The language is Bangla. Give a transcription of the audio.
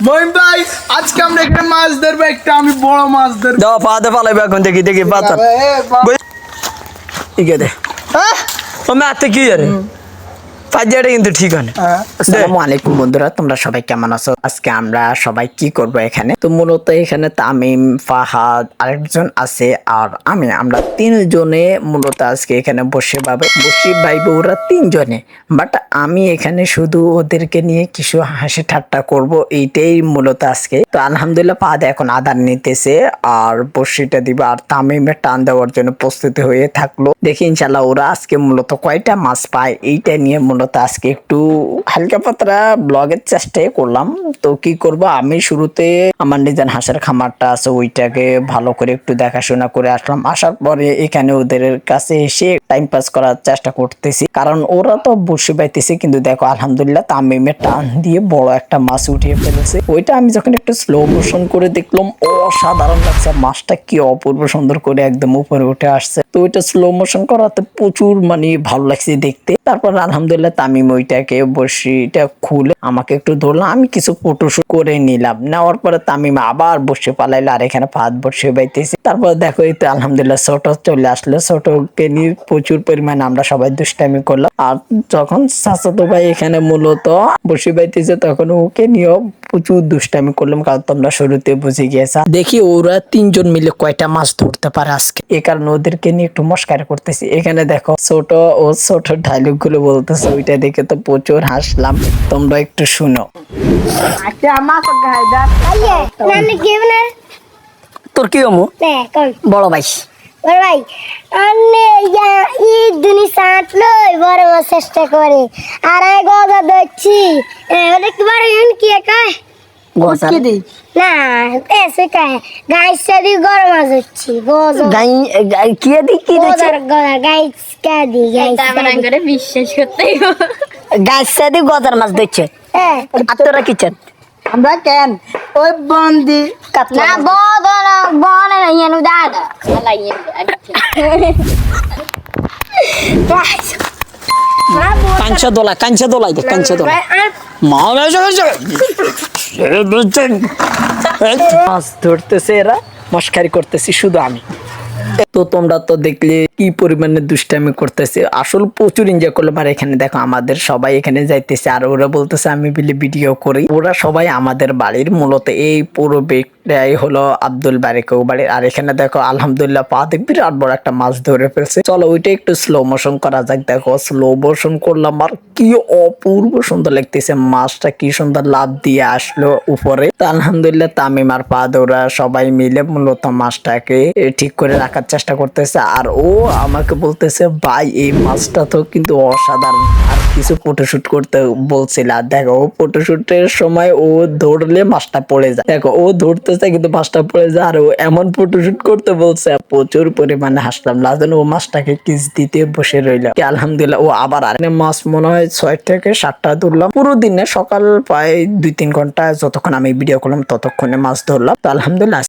মহিম ভাই আজকে আমরা এখানে মাছ ধরবো, একটা আমি বড় মাছ ধরবো। দাও পাতে ফালাইবে এখন দেখি দেখি পাতা ঠিক আছে তুমি আতে কি আরে পাজাটা কিন্তু ঠিক আছে। আসসালামু আলাইকুম বন্ধুরা, তোমরা সবাই কেমন আছো? আজকে আমরা সবাই কি করব এখানে, তো মূলত এখানে তামিম, ফাহাদ, আরেকজন আছে আর আমরা তিনজনে মূলত আজকে এখানে বসে ভাইবো ওরা তিনজনে, বাট আমি এখানে শুধু ওদেরকে নিয়ে কিছু হাসি ঠাট্টা করব, এইটাই মূলত আজকে। তো আলহামদুলিল্লাহ ফাহাদ এখন আদার নিতেছে আর বসিটা দিবে আর তামিমের টান দেওয়ার জন্য প্রস্তুতি হয়ে থাকলো। দেখি ইনশাল্লাহ ওরা আজকে মূলত কয়টা মাছ পায় এইটা নিয়ে মূলত আজকে একটু হালকা পাতলা ব্লগের চেষ্টাই করলাম। তো কি করব, আমি শুরুতে আমার নিজের হাঁসের খামারটা আছে ওইটাকে ভালো করে একটু দেখাশোনা করে আসলাম। আসার পরে এখানে ওদের কাছে এসে টাইম পাস করার চেষ্টা করতেছি, কারণ ওরা তো বসে পাইতেছে। কিন্তু দেখো আলহামদুলিল্লাহ তামিমের টান দিয়ে বড় একটা মাছ উঠিয়ে ফেলেছে। ওইটা আমি যখন একটু স্লো মোশন করে দেখলাম, অসাধারণ লাগছে। মাছটা কি অপূর্ব সুন্দর করে একদম উপরে উঠে আসছে। তো ওইটা স্লো মোশন করাতে প্রচুর ভালো লাগছে দেখতে। তারপর আলহামদুলিল্লাহ তামিম ওইটাকে বসিটা খুলে আমাকে একটু ধরলাম, আমি কিছু ফটোশুট করে নিলাম। নেওয়ার পরে তামিম আবার বসে পালাইলো আর এখানে ফাঁদ বসে বাইতেছি। তারপর দেখো এই তো আলহামদুলিল্লাহ ছোট চলে আসলো, ছোটকে নিয়ে প্রচুর পরিমাণে আমরা সবাই দুষ্টামি করলাম। আর যখন চাচাতো ভাই এখানে মূলত বসে বাইতেছে তখন ওকে নিয়েও প্রচুর দুষ্টামি করলাম, কারণ তোমরা শুরুতে বুঝে গিয়েছা। দেখি ওরা তিনজন মিলে কয়টা মাছ ধরতে পারে আজকে, এ কারণে ওদেরকে নিয়ে একটু মস্কার করতেছি। এখানে দেখো ছোট ডায়লগ গুলো বলতেছে, ওইটা দেখে তো প্রচুর হাসলাম। তোমরা একটু শুনো। তোর কি হমু বড় ভাই ভাই ঈদ দিনই সাঁত লই বড় মাছ চেষ্টা করে আর এই গজা ধরছি ওটা কি বড় ইউন কি একাই কি দি না এসে কায় গাইস দি গরম মাছ হচ্ছি গজা গাই কি দি কি গজা গজা গাইস কা দি গাইস তারপরে করে বিশ্বাস করতে গাছ দি গজার মাছ দিচ্ছে। হ্যাঁ আত্মরা কিচেন আমরা কেন ওই বন্দি কাতলা না বড় না ইয়ানু দাদা আলা ইয়ান কাঞ্চা দোলাই দে কাঞ্চা দোলা মাছ ধরতেছে এরা, মস্কারি করতেছি শুধু আমি। তো তোমরা তো দেখলে কি পরিমাণে দুষ্টামি করতেছে, আসল প্রচুর এনজয় করলাম। আর এখানে দেখো আমাদের সবাই এখানে যাইতেছে আর ওরা বলতেছে আমি বিলি ভিডিও করি। ওরা সবাই আমাদের বাড়ির, মূলত এই পুরো বেগটাই হলো আব্দুল বারিকেও বাড়ির। আর এখানে দেখো আলহামদুলিল্লাহ পাতে বিরাট বড় একটা মাছ ধরে ফেলছে। চলো ওইটা একটু স্লো মোশন করা যাক। দেখো স্লো মোশন করলাম আর কি অপূর্ব সুন্দর লাগতেছে, মাছটা কি সুন্দর লাভ দিয়ে আসলো উপরে। তো আলহামদুলিল্লাহ তামিম আর পাদ ওরা সবাই মিলে মূলত মাছটাকে ঠিক করে রাখার চেষ্টা করতেছে। আর ও আমাকে বলতেছে ভাই এই মাছটা তো কিন্তু অসাধারণ, আর কিছু ফটোশুট করতে বলছিল। আর দেখো ও ফটোশুটের সময় ও ধরলে মাছটা পড়ে যায়, দেখো ও ধরতেছে কিন্তু মাছটা পড়ে যায়। আর ও এমন ফটোশুট করতে বলছে, প্রচুর পরিমাণে হাসলাম। লাস্ট ও মাছটাকে কিস দিতে বসে রইল। আলহামদুলিল্লাহ ও আবার আর মাছ মনে হয় 6 থেকে 7টা ধরলাম পুরো দিনে, সকাল প্রায় 2-3 ঘন্টা যতক্ষণ আমি ভিডিও করলাম ততক্ষণে মাছ ধরলাম। তো আলহামদুলিল্লাহ